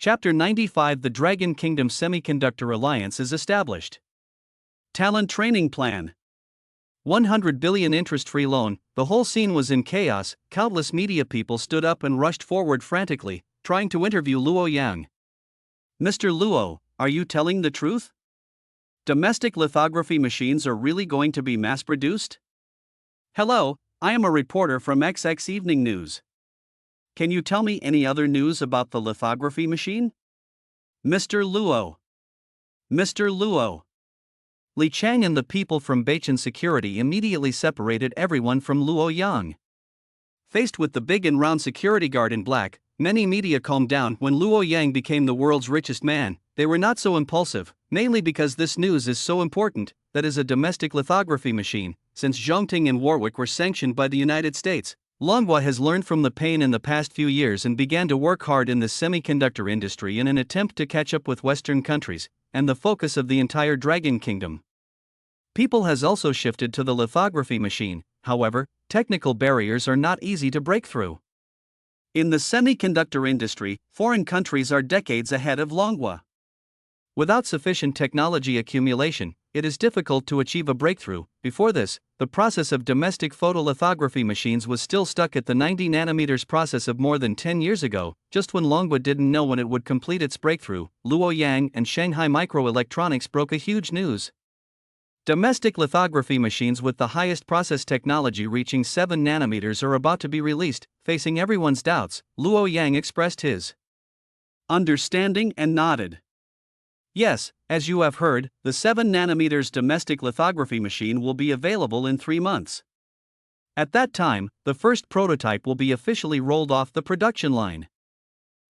Chapter 95 The Dragon Kingdom Semiconductor Alliance is established. Talent Training Plan. 100 billion interest-free loan. The whole scene was in chaos. Countless media people stood up and rushed forward frantically, trying to interview Luo Yang. Mr. Luo, are you telling the truth? Domestic lithography machines are really going to be mass-produced? Hello, I am a reporter from XX Evening News. Can you tell me any other news about the lithography machine? Mr. Luo. Mr. Luo. Li Chang and the people from Beichen Security immediately separated everyone from Luo Yang. Faced with the big and round security guard in black, many media calmed down when Luo Yang became the world's richest man. They were not so impulsive, mainly because this news is so important, that is a domestic lithography machine, since Zhongting and Warwick were sanctioned by the United States. Longhua has learned from the pain in the past few years and began to work hard in the semiconductor industry in an attempt to catch up with Western countries, and the focus of the entire Dragon Kingdom. People has also shifted to the lithography machine, however, technical barriers are not easy to break through. In the semiconductor industry, foreign countries are decades ahead of Longhua. Without sufficient technology accumulation, it is difficult to achieve a breakthrough. Before this, the process of domestic photolithography machines was still stuck at the 90 nanometers process of more than 10 years ago, just when Longhua didn't know when it would complete its breakthrough. Luo Yang and Shanghai Microelectronics broke a huge news. Domestic lithography machines with the highest process technology reaching 7 nanometers are about to be released. Facing everyone's doubts, Luo Yang expressed his understanding and nodded. Yes, as you have heard, the 7 nanometers domestic lithography machine will be available in 3 months. At that time, the first prototype will be officially rolled off the production line.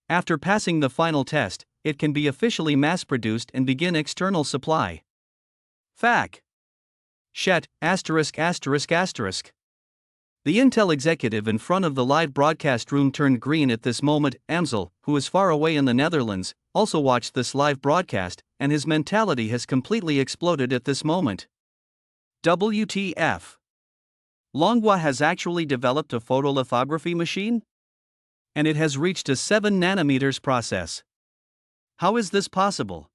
After passing the final test, it can be officially mass-produced and begin external supply. Fac. Shet, asterisk asterisk asterisk. The Intel executive in front of the live broadcast room turned green at this moment. Amsel, who is far away in the Netherlands, also watched this live broadcast, and his mentality has completely exploded at this moment. WTF? Longhua has actually developed a photolithography machine? And it has reached a 7 nanometers process. How is this possible?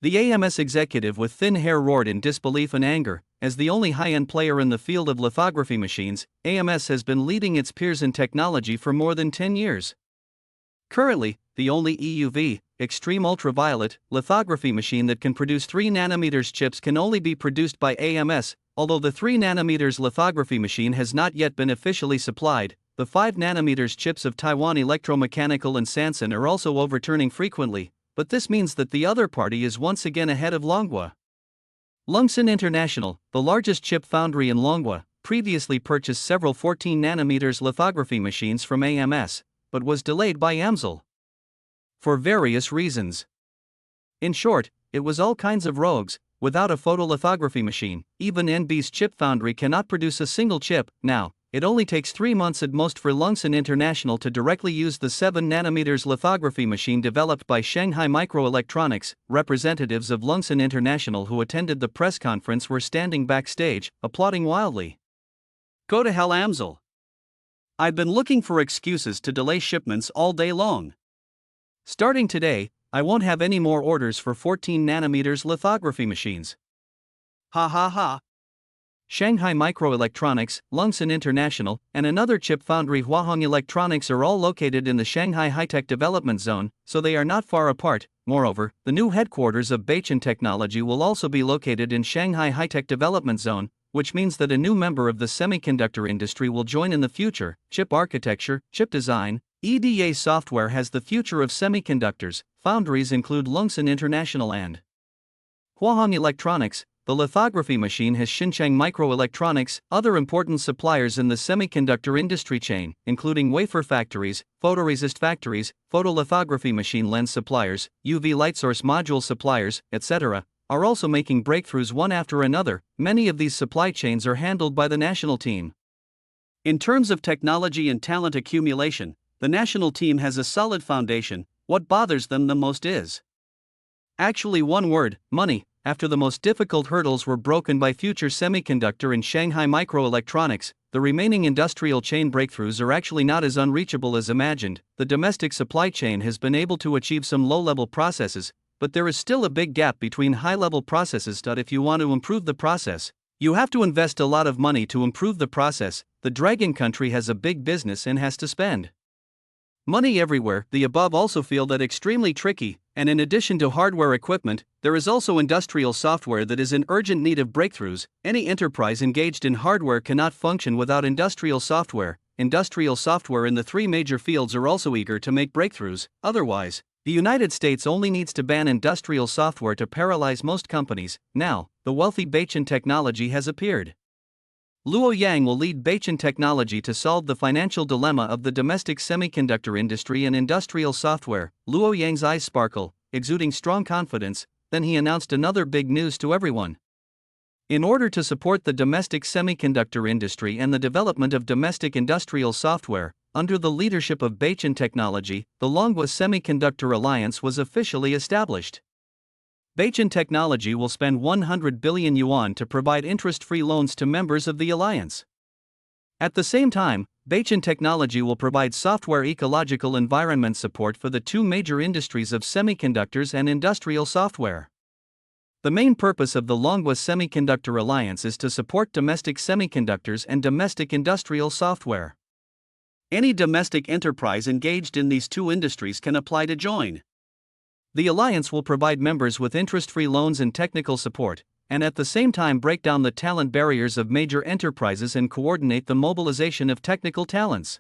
The AMS executive with thin hair roared in disbelief and anger. As the only high-end player in the field of lithography machines, AMS has been leading its peers in technology for more than 10 years. Currently, the only EUV, extreme ultraviolet, lithography machine that can produce 3 nanometers chips can only be produced by AMS. Although the 3 nanometers lithography machine has not yet been officially supplied, the 5 nanometers chips of Taiwan Electromechanical and Sansan are also overturning frequently, but this means that the other party is once again ahead of Longhua. Lungsan International, the largest chip foundry in Longhua, previously purchased several 14 nanometers lithography machines from AMS, but was delayed by Amsel. For various reasons. In short, it was all kinds of rogues. Without a photolithography machine, even NB's chip foundry cannot produce a single chip. Now, it only takes 3 months at most for Lungsan International to directly use the 7 nanometers lithography machine developed by Shanghai Microelectronics. Representatives of Lungsan International who attended the press conference were standing backstage, applauding wildly. Go to hell, Amsel. I've been looking for excuses to delay shipments all day long. Starting today, I won't have any more orders for 14 nanometers lithography machines. Ha ha ha. Shanghai Microelectronics, Lungsan International, and another chip foundry Huahong Electronics are all located in the Shanghai High-Tech Development Zone, so they are not far apart. Moreover, the new headquarters of Beichen Technology will also be located in Shanghai High-Tech Development Zone, which means that a new member of the semiconductor industry will join in the future. Chip architecture, chip design, EDA software has the future of semiconductors. Foundries include Lungsan International and Huahong Electronics. The lithography machine has Xinjiang Microelectronics. Other important suppliers in the semiconductor industry chain, including wafer factories, photoresist factories, photolithography machine lens suppliers, UV light source module suppliers, etc., are also making breakthroughs one after another. Many of these supply chains are handled by the national team. In terms of technology and talent accumulation, the national team has a solid foundation. What bothers them the most is actually one word: money. After the most difficult hurdles were broken by Future Semiconductor and Shanghai Microelectronics, the remaining industrial chain breakthroughs are actually not as unreachable as imagined. The domestic supply chain has been able to achieve some low-level processes, but there is still a big gap between high-level processes. If you want to improve the process, you have to invest a lot of money to improve the process. The dragon country has a big business and has to spend money everywhere. The above also feel that extremely tricky, and in addition to hardware equipment, there is also industrial software that is in urgent need of breakthroughs. Any enterprise engaged in hardware cannot function without industrial software. Industrial software in the three major fields are also eager to make breakthroughs. Otherwise, the United States only needs to ban industrial software to paralyze most companies. Now, the wealthy Baichen Technology has appeared. Luo Yang will lead Baichen Technology to solve the financial dilemma of the domestic semiconductor industry and industrial software. Luo Yang's eyes sparkle, exuding strong confidence. Then he announced another big news to everyone. In order to support the domestic semiconductor industry and the development of domestic industrial software, under the leadership of Baichen Technology, the Longwa Semiconductor Alliance was officially established. Baichen Technology will spend 100 billion yuan to provide interest-free loans to members of the alliance. At the same time, Baichen Technology will provide software ecological environment support for the two major industries of semiconductors and industrial software. The main purpose of the Longwa Semiconductor Alliance is to support domestic semiconductors and domestic industrial software. Any domestic enterprise engaged in these two industries can apply to join. The alliance will provide members with interest-free loans and technical support, and at the same time break down the talent barriers of major enterprises and coordinate the mobilization of technical talents.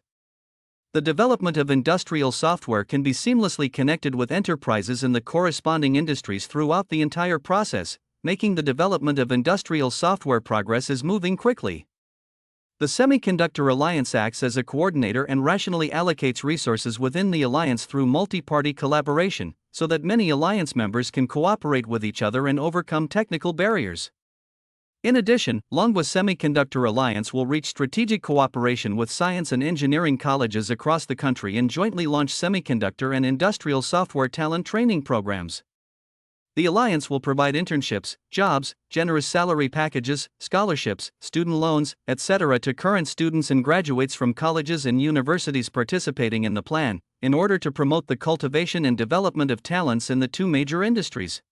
The development of industrial software can be seamlessly connected with enterprises in the corresponding industries throughout the entire process, making the development of industrial software progress is moving quickly. The Semiconductor Alliance acts as a coordinator and rationally allocates resources within the alliance through multi-party collaboration, so that many alliance members can cooperate with each other and overcome technical barriers. In addition, Longwa Semiconductor Alliance will reach strategic cooperation with science and engineering colleges across the country and jointly launch semiconductor and industrial software talent training programs. The alliance will provide internships, jobs, generous salary packages, scholarships, student loans, etc. to current students and graduates from colleges and universities participating in the plan, in order to promote the cultivation and development of talents in the two major industries.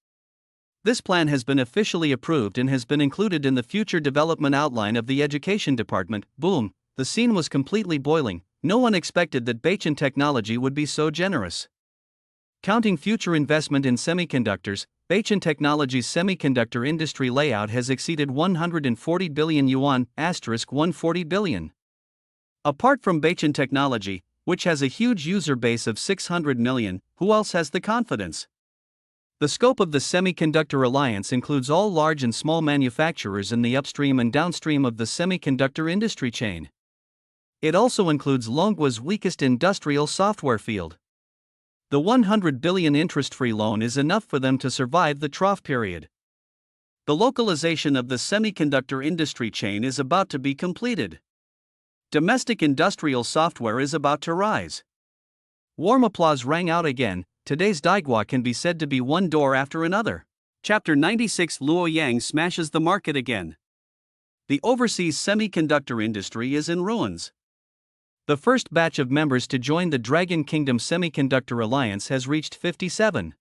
This plan has been officially approved and has been included in the future development outline of the Education Department. Boom, the scene was completely boiling. No one expected that Baichen Technology would be so generous. Counting future investment in semiconductors, Baichen Technology's semiconductor industry layout has exceeded 140 billion yuan, *140 billion. Apart from Baichen Technology, which has a huge user base of 600 million, who else has the confidence? The scope of the Semiconductor Alliance includes all large and small manufacturers in the upstream and downstream of the semiconductor industry chain. It also includes Longwa's weakest industrial software field. The 100 billion interest-free loan is enough for them to survive the trough period. The localization of the semiconductor industry chain is about to be completed. Domestic industrial software is about to rise. Warm applause rang out again. Today's Daigua can be said to be one door after another. Chapter 96: Luo Yang smashes the market again. The overseas semiconductor industry is in ruins. The first batch of members to join the Dragon Kingdom Semiconductor Alliance has reached 57.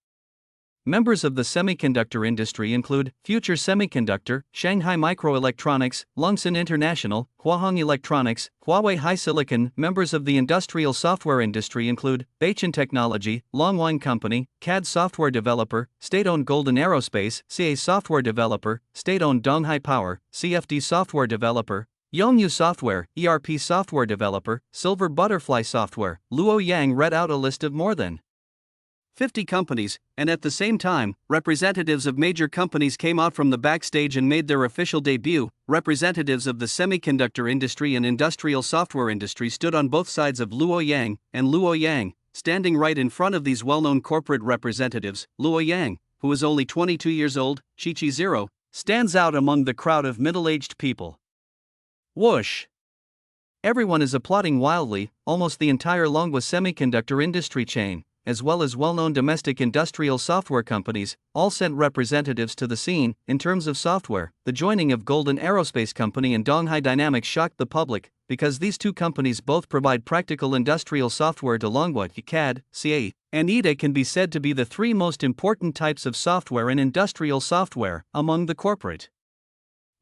Members of the semiconductor industry include Future Semiconductor, Shanghai Microelectronics, Longsun International, Huahong Electronics, Huawei HiSilicon. Members of the industrial software industry include Baichen Technology, Longwang Company, CAD Software Developer, State-owned Golden Aerospace, CA Software Developer, State-owned Donghai Power, CFD Software Developer, Yongyu Software, ERP Software Developer, Silver Butterfly Software. Luo Yang read out a list of more than 50 companies, and at the same time, representatives of major companies came out from the backstage and made their official debut. Representatives of the semiconductor industry and industrial software industry stood on both sides of Luo Yang, and Luo Yang, standing right in front of these well-known corporate representatives. Luo Yang, who is only 22 years old, Chichi Zero, stands out among the crowd of middle-aged people. Whoosh! Everyone is applauding wildly. Almost the entire Longwa semiconductor industry chain, as well as well-known domestic industrial software companies, all sent representatives to the scene. In terms of software, the joining of Golden Aerospace Company and Donghai Dynamics shocked the public, because these two companies both provide practical industrial software to Longhua, CAD, CAE, and EDA can be said to be the three most important types of software in industrial software among the corporate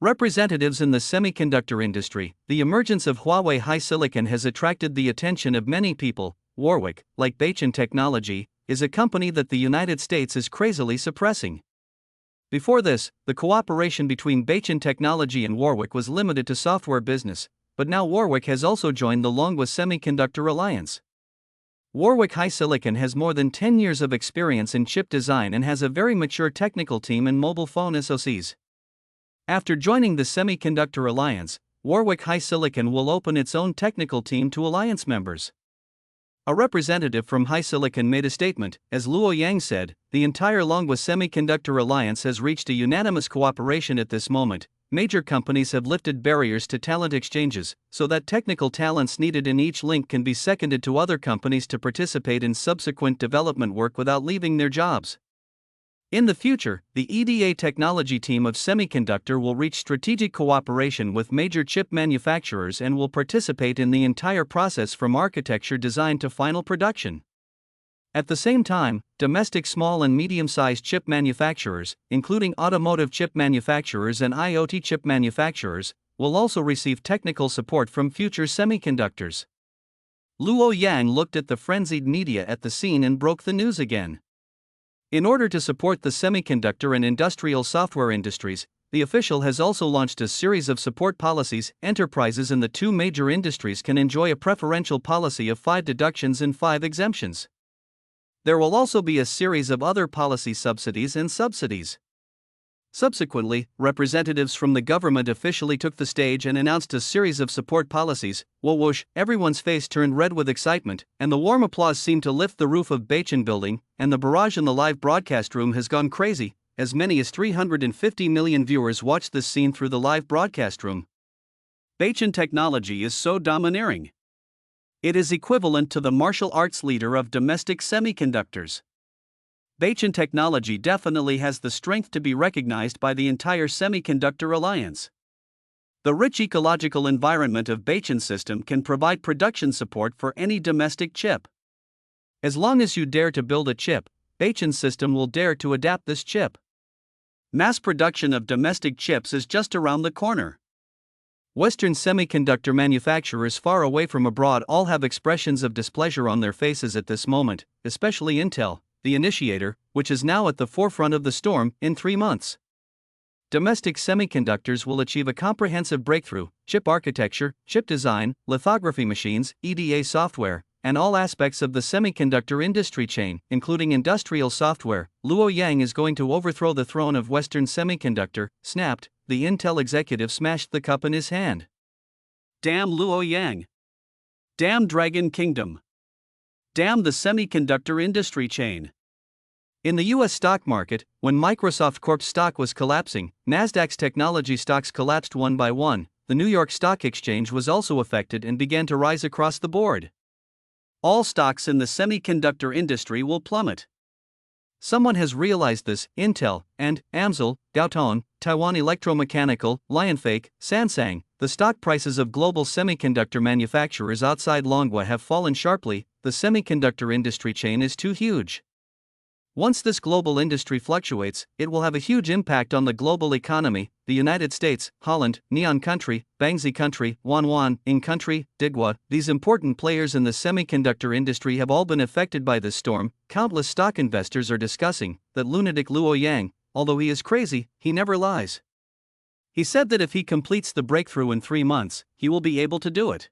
representatives in the semiconductor industry. The emergence of Huawei HiSilicon has attracted the attention of many people. Warwick, like Baichun Technology, is a company that the United States is crazily suppressing. Before this, the cooperation between Baichun Technology and Warwick was limited to software business, but now Warwick has also joined the Longhua Semiconductor Alliance. Warwick HiSilicon has more than 10 years of experience in chip design and has a very mature technical team in mobile phone SoCs. After joining the Semiconductor Alliance, Warwick HiSilicon will open its own technical team to alliance members. A representative from HiSilicon made a statement. As Luo Yang said, the entire Longhua Semiconductor Alliance has reached a unanimous cooperation at this moment. Major companies have lifted barriers to talent exchanges, so that technical talents needed in each link can be seconded to other companies to participate in subsequent development work without leaving their jobs. In the future, the EDA technology team of Semiconductor will reach strategic cooperation with major chip manufacturers and will participate in the entire process from architecture design to final production. At the same time, domestic small and medium-sized chip manufacturers, including automotive chip manufacturers and IoT chip manufacturers, will also receive technical support from future semiconductors. Luo Yang looked at the frenzied media at the scene and broke the news again. In order to support the semiconductor and industrial software industries, the official has also launched a series of support policies. Enterprises in the two major industries can enjoy a preferential policy of 5 deductions and 5 exemptions. There will also be a series of other policy subsidies and subsidies. Subsequently, representatives from the government officially took the stage and announced a series of support policies. Whoosh, everyone's face turned red with excitement, and the warm applause seemed to lift the roof of Baichun building, and the barrage in the live broadcast room has gone crazy. As many as 350 million viewers watched this scene through the live broadcast room. Baichun Technology is so domineering. It is equivalent to the martial arts leader of domestic semiconductors. Baichun Technology definitely has the strength to be recognized by the entire Semiconductor Alliance. The rich ecological environment of Baichun system can provide production support for any domestic chip. As long as you dare to build a chip, Baichun system will dare to adapt this chip. Mass production of domestic chips is just around the corner. Western semiconductor manufacturers far away from abroad all have expressions of displeasure on their faces at this moment, especially Intel, the initiator, which is now at the forefront of the storm. In 3 months, domestic semiconductors will achieve a comprehensive breakthrough: chip architecture, chip design, lithography machines, EDA software, and all aspects of the semiconductor industry chain, including industrial software. Luo Yang is going to overthrow the throne of Western semiconductor. Snapped, the Intel executive smashed the cup in his hand. Damn Luo Yang. Damn Dragon Kingdom. Damn the semiconductor industry chain. In the US stock market, when Microsoft Corp's stock was collapsing, Nasdaq's technology stocks collapsed one by one. The New York Stock Exchange was also affected and began to rise across the board. All stocks in the semiconductor industry will plummet. Someone has realized this. Intel, and Amzil, Downtown, Taiwan Electromechanical, Lionfake, Sansang. The stock prices of global semiconductor manufacturers outside Longhua have fallen sharply. The semiconductor industry chain is too huge. Once this global industry fluctuates, it will have a huge impact on the global economy. The United States, Holland, Neon Country, Bangzi Country, Wanwan, In Country, Digwa, these important players in the semiconductor industry have all been affected by this storm. Countless stock investors are discussing that lunatic Luo Yang, although he is crazy, he never lies. He said that if he completes the breakthrough in 3 months, he will be able to do it.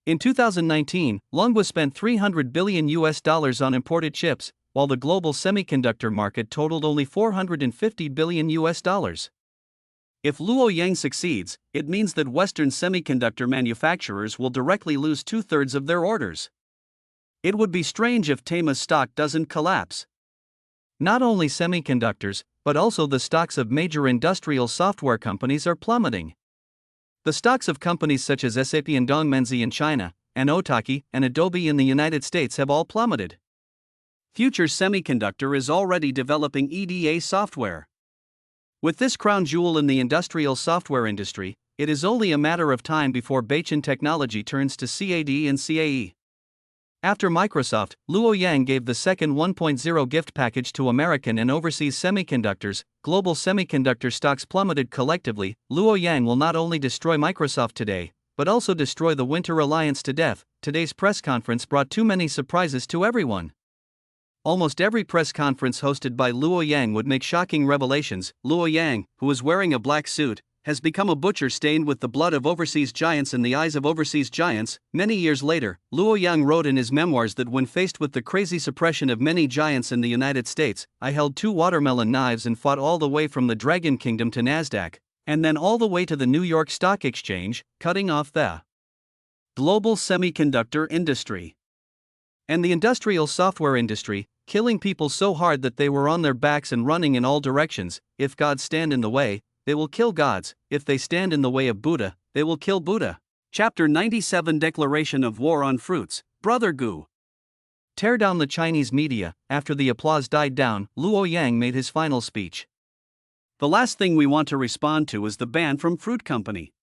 In 2019, Longhua spent $300 billion on imported chips, while the global semiconductor market totaled only $450 billion. If Luo Yang succeeds, it means that Western semiconductor manufacturers will directly lose 2/3 of their orders. It would be strange if Tema's stock doesn't collapse. Not only semiconductors, but also the stocks of major industrial software companies are plummeting. The stocks of companies such as SAP and Dongmenzi in China, and Otaki and Adobe in the United States have all plummeted. Future Semiconductor is already developing EDA software. With this crown jewel in the industrial software industry, it is only a matter of time before Beichin Technology turns to CAD and CAE. After Microsoft, Luo Yang gave the second 1.0 gift package to American and overseas semiconductors. Global semiconductor stocks plummeted collectively. Luo Yang will not only destroy Microsoft today, but also destroy the Winter Alliance to death. Today's press conference brought too many surprises to everyone. Almost every press conference hosted by Luo Yang would make shocking revelations. Luo Yang, who was wearing a black suit, has become a butcher stained with the blood of overseas giants in the eyes of overseas giants. Many years later, Luo Yang wrote in his memoirs that when faced with the crazy suppression of many giants in the United States, I held 2 watermelon knives and fought all the way from the Dragon Kingdom to NASDAQ, and then all the way to the New York Stock Exchange, cutting off the global semiconductor industry and the industrial software industry, killing people so hard that they were on their backs and running in all directions. If gods stand in the way, they will kill gods. If they stand in the way of Buddha, they will kill Buddha. Chapter 97 Declaration of War on Fruits. Brother Gu. Tear down the Chinese media. After the applause died down, Luo Yang made his final speech. The last thing we want to respond to is the ban from Fruit Company.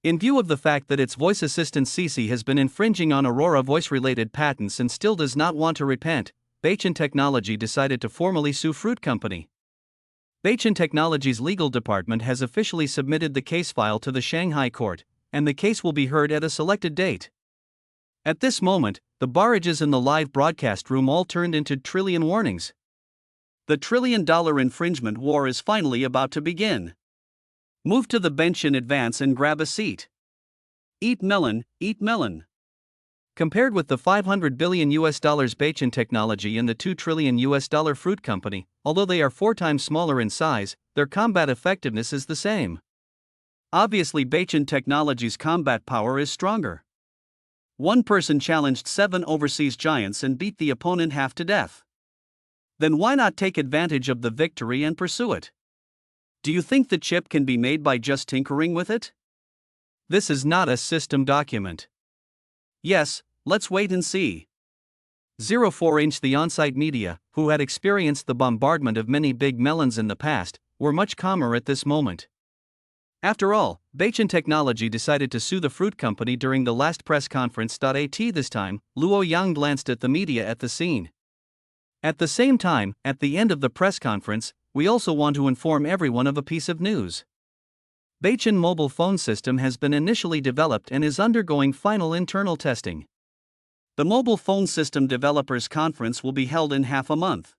In view of the fact that its voice assistant Cici has been infringing on Aurora voice-related patents and still does not want to repent, Beichin Technology decided to formally sue Fruit Company. Beichin Technology's legal department has officially submitted the case file to the Shanghai court, and the case will be heard at a selected date. At this moment, the barrages in the live broadcast room all turned into trillion warnings. The trillion-dollar infringement war is finally about to begin. Move to the bench in advance and grab a seat. Eat melon, eat melon. Compared with the $500 billion Beichin Technology and the $2 trillion Fruit Company, although they are 4 times smaller in size, their combat effectiveness is the same. Obviously, Beichin Technology's combat power is stronger. One person challenged 7 overseas giants and beat the opponent half to death. Then why not take advantage of the victory and pursue it? Do you think the chip can be made by just tinkering with it? This is not a system document. Yes, let's wait and see. 04-inch The on-site media, who had experienced the bombardment of many big melons in the past, were much calmer at this moment. After all, Beichin Technology decided to sue the Fruit Company during the last press conference. At this time, Luo Yang glanced at the media at the scene. At the same time, at the end of the press conference, we also want to inform everyone of a piece of news. Beichin mobile phone system has been initially developed and is undergoing final internal testing. The Mobile Phone System Developers Conference will be held in half a month.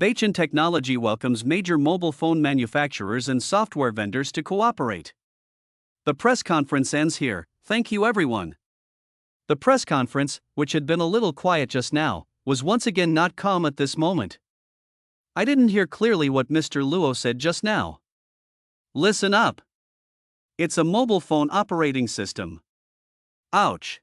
Beichin Technology welcomes major mobile phone manufacturers and software vendors to cooperate. The press conference ends here. Thank you everyone. The press conference, which had been a little quiet just now, was once again not calm at this moment. I didn't hear clearly what Mr. Luo said just now. Listen up. It's a mobile phone operating system. Ouch.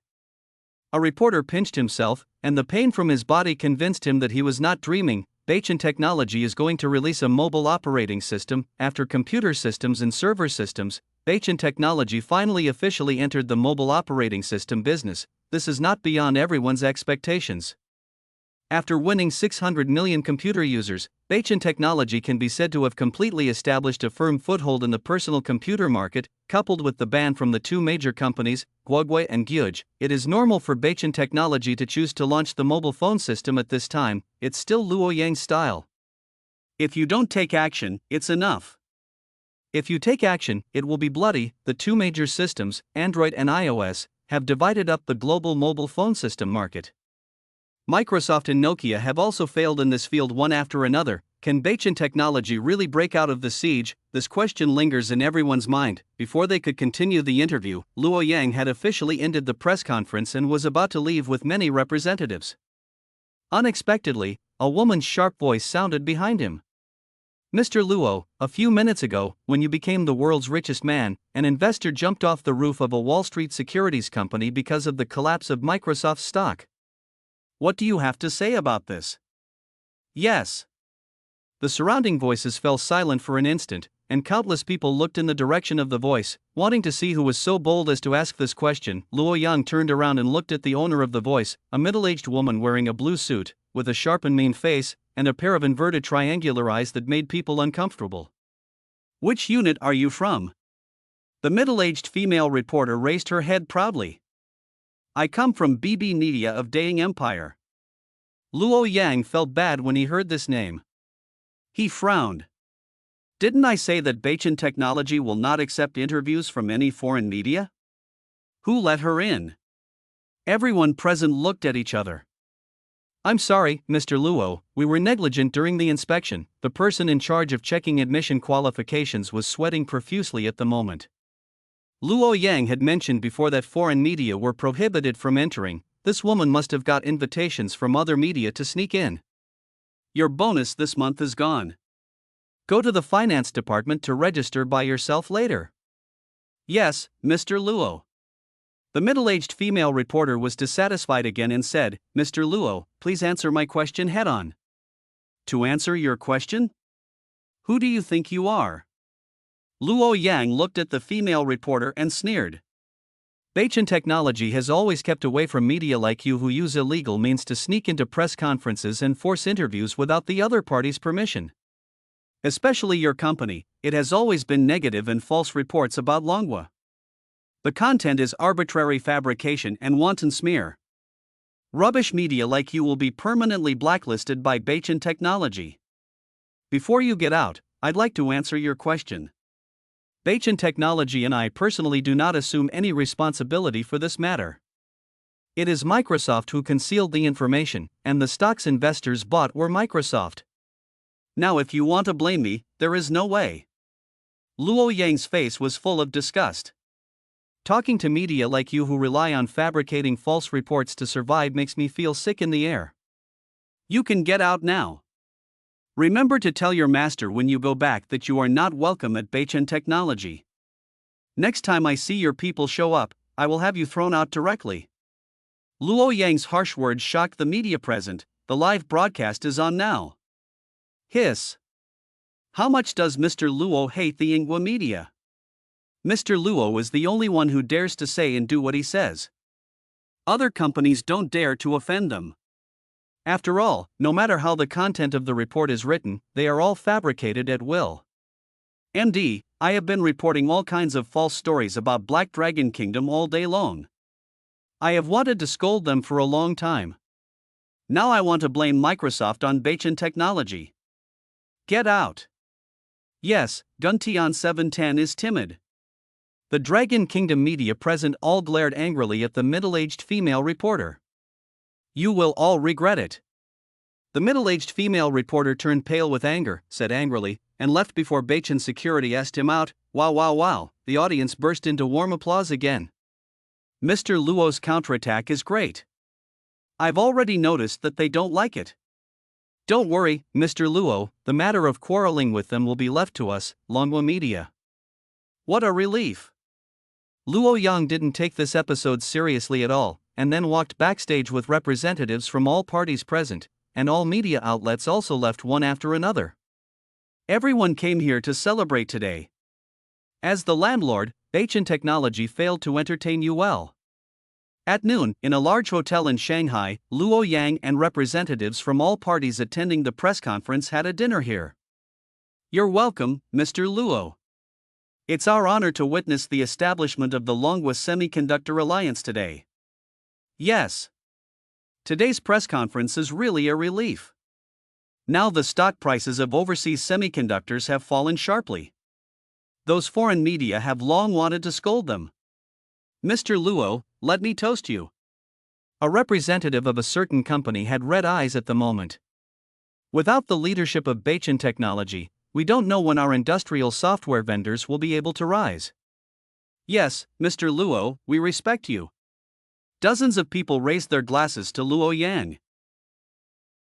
A reporter pinched himself, and the pain from his body convinced him that he was not dreaming. Beichin Technology is going to release a mobile operating system. After computer systems and server systems, Beichin Technology finally officially entered the mobile operating system business. This is not beyond everyone's expectations. After winning 600 million computer users, Beichin Technology can be said to have completely established a firm foothold in the personal computer market. Coupled with the ban from the 2 major companies, Huawei and Gyuj, it is normal for Beichin Technology to choose to launch the mobile phone system at this time. It's still Luo Yang's style. If you don't take action, it's enough. If you take action, it will be bloody. The 2 major systems, Android and iOS, have divided up the global mobile phone system market. Microsoft and Nokia have also failed in this field one after another. Can Beichin Technology really break out of the siege? This question lingers in everyone's mind. Before they could continue the interview, Luo Yang had officially ended the press conference and was about to leave with many representatives. Unexpectedly, a woman's sharp voice sounded behind him. Mr. Luo, a few minutes ago, when you became the world's richest man, an investor jumped off the roof of a Wall Street securities company because of the collapse of Microsoft's stock. What do you have to say about this? Yes. The surrounding voices fell silent for an instant, and countless people looked in the direction of the voice, wanting to see who was so bold as to ask this question. Luo Yang turned around and looked at the owner of the voice, a middle-aged woman wearing a blue suit. with a sharp and mean face, and a pair of inverted triangular eyes that made people uncomfortable. "Which unit are you from?" The middle-aged female reporter raised her head proudly. "I come from BB Media of Daying Empire." Luo Yang felt bad when he heard this name. He frowned. "Didn't I say that Beichin Technology will not accept interviews from any foreign media?" "Who let her in?" Everyone present looked at each other. "I'm sorry, Mr. Luo, we were negligent during the inspection." The person in charge of checking admission qualifications was sweating profusely at the moment. Luo Yang had mentioned before that foreign media were prohibited from entering. This woman must have got invitations from other media to sneak in. "Your bonus this month is gone. Go to the finance department to register by yourself later." "Yes, Mr. Luo." The middle-aged female reporter was dissatisfied again and said, "Mr. Luo, please answer my question head-on." "To answer your question? Who do you think you are?" Luo Yang looked at the female reporter and sneered. "Beichin Technology has always kept away from media like you who use illegal means to sneak into press conferences and force interviews without the other party's permission. Especially your company, it has always been negative and false reports about Longhua. The content is arbitrary fabrication and wanton smear. Rubbish media like you will be permanently blacklisted by Beichin Technology. Before you get out, I'd like to answer your question. Beichin Technology and I personally do not assume any responsibility for this matter. It is Microsoft who concealed the information, and the stocks investors bought were Microsoft. Now if you want to blame me, there is no way." Luo Yang's face was full of disgust. "Talking to media like you who rely on fabricating false reports to survive makes me feel sick in the air. You can get out now. Remember to tell your master when you go back that you are not welcome at Beichin Technology. Next time I see your people show up, I will have you thrown out directly." Luo Yang's harsh words shocked the media present. The live broadcast is on now. Hiss. How much does Mr. Luo hate the Ingwa media? Mr. Luo is the only one who dares to say and do what he says. Other companies don't dare to offend them. After all, no matter how the content of the report is written, they are all fabricated at will. MD, I have been reporting all kinds of false stories about Black Dragon Kingdom all day long. I have wanted to scold them for a long time. Now I want to blame Microsoft on Beichin Technology. Get out. Yes, Guntian 710 is timid. The Dragon Kingdom media present all glared angrily at the middle-aged female reporter. "You will all regret it." The middle-aged female reporter turned pale with anger, said angrily, and left before Beichin security asked him out. Wow wow wow, the audience burst into warm applause again. Mr. Luo's counterattack is great. I've already noticed that they don't like it. Don't worry, Mr. Luo, the matter of quarreling with them will be left to us, Longhua Media. What a relief. Luo Yang didn't take this episode seriously at all, and then walked backstage with representatives from all parties present, and all media outlets also left one after another. Everyone came here to celebrate today. As the landlord, Beichin Technology failed to entertain you well. At noon, in a large hotel in Shanghai, Luo Yang and representatives from all parties attending the press conference had a dinner here. You're welcome, Mr. Luo. It's our honor to witness the establishment of the Longhua Semiconductor Alliance today. Yes. Today's press conference is really a relief. Now the stock prices of overseas semiconductors have fallen sharply. Those foreign media have long wanted to scold them. Mr. Luo, let me toast you. A representative of a certain company had red eyes at the moment. Without the leadership of Beichin Technology, we don't know when our industrial software vendors will be able to rise. Yes, Mr. Luo, we respect you. Dozens of people raised their glasses to Luo Yang.